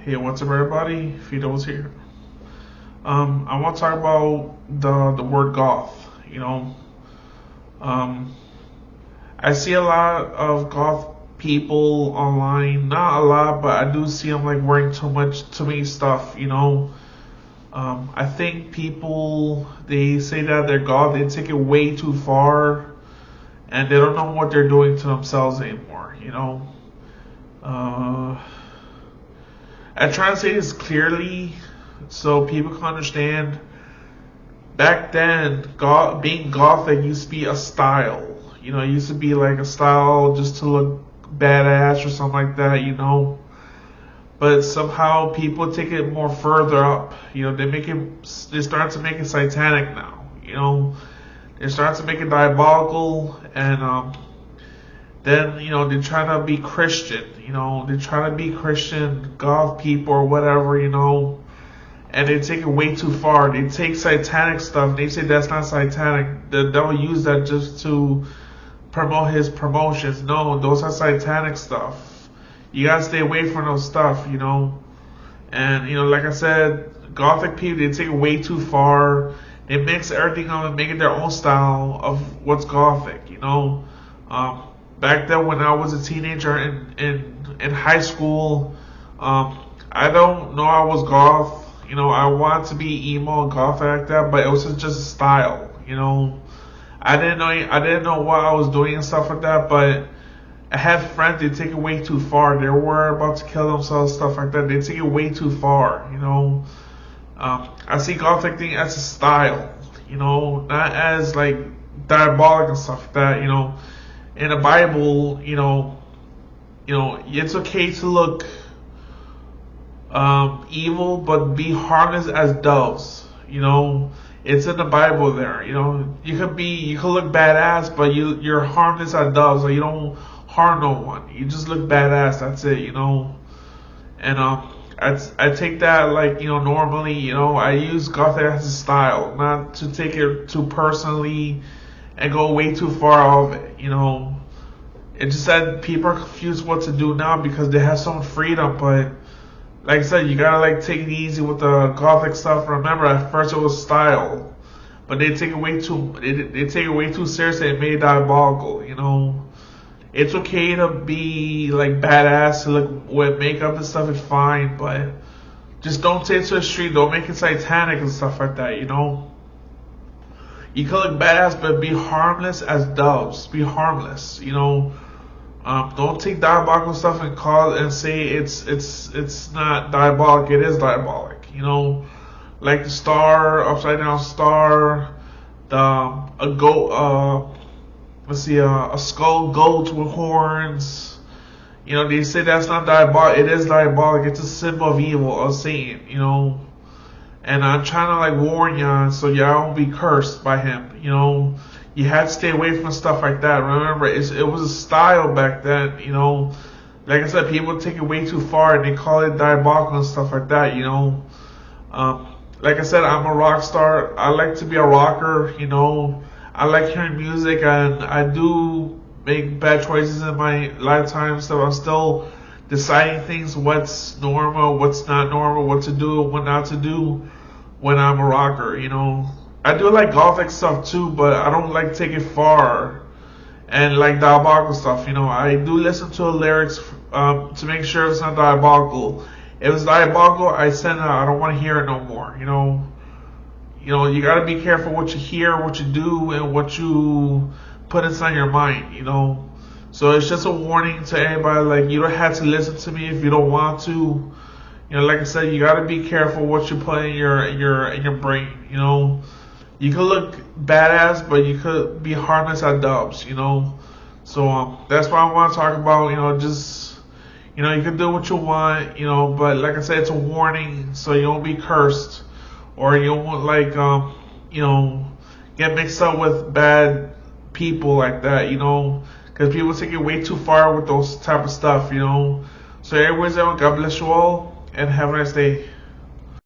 Hey, what's up, everybody? Fido's here. I want to talk about the word goth. Um, I see a lot of goth people online. Not a lot, but I do see them like wearing too many stuff. I think people they say that they're goth. They take it way too far, and they don't know what they're doing to themselves anymore. Uh, I try to say this clearly so people can understand. Back then, being gothic used to be a style. It used to be like a style just to look badass or something like that. But somehow people take it more further up. They start to make it satanic now. They start to make it diabolical, and then they try to be Christian. They try to be Christian goth people or whatever. And they take it way too far. They take satanic stuff. They say that's not satanic. The devil used that just to promote his promotions. No, those are satanic stuff. You gotta stay away from those stuff. And like I said, gothic people, they take it way too far. They mix everything up and make it their own style of what's gothic. Back then when I was a teenager in high school, I don't know I was goth. I wanted to be emo and gothic like that, but it was just a style. I didn't know what I was doing and stuff like that, but I had friends, they take it way too far. They were about to kill themselves, stuff like that. They take it way too far. I see gothic thing as a style, not as like diabolic and stuff like that. In the Bible, it's okay to look evil, but be harmless as doves. It's in the Bible there. You could look badass, but you're harmless as doves, so you don't harm no one. You just look badass. That's it. And I take that like normally. I use gothic as a style, not to take it too personally and go way too far of it. It's just that people are confused what to do now because they have some freedom, but like I said, you gotta like take it easy with the gothic stuff. Remember, at first it was style, but they take it way too seriously and made it diabolical. It's okay to be like badass, to look with makeup and stuff is fine, but just don't take it to the street. Don't make it satanic and stuff like that. You can look badass, but be harmless as doves. Be harmless. Don't take diabolical stuff and say it's not diabolic. It is diabolic. Like the star, upside down star, a skull goat with horns. They say that's not diabolic. It is diabolic. It's a symbol of evil, of Satan. And I'm trying to like warn y'all so y'all won't be cursed by him. You had to stay away from stuff like that. Remember, it was a style back then. Like I said, people take it way too far and they call it diabolical and stuff like that. Like I said, I'm a rock star. I like to be a rocker. I like hearing music, and I do make bad choices in my lifetime. So I'm still deciding things, what's normal, what's not normal, what to do, what not to do when I'm a rocker. I do like gothic stuff too, but I don't like take it far and like diabolical stuff. I do listen to the lyrics to make sure it's not diabolical. If it's diabolical, I send it out. I don't want to hear it no more. You gotta be careful what you hear, what you do, and what you put inside your mind. So it's just a warning to everybody. Like, you don't have to listen to me if you don't want to. Like I said, you gotta be careful what you put in your brain. You could look badass, but you could be harmless as doves. So that's what I want to talk about. Just you can do what you want. But like I said, it's a warning, so you won't be cursed, or you won't like get mixed up with bad people like that. Because people take it way too far with those type of stuff. So anyways, God bless you all, and have a nice day.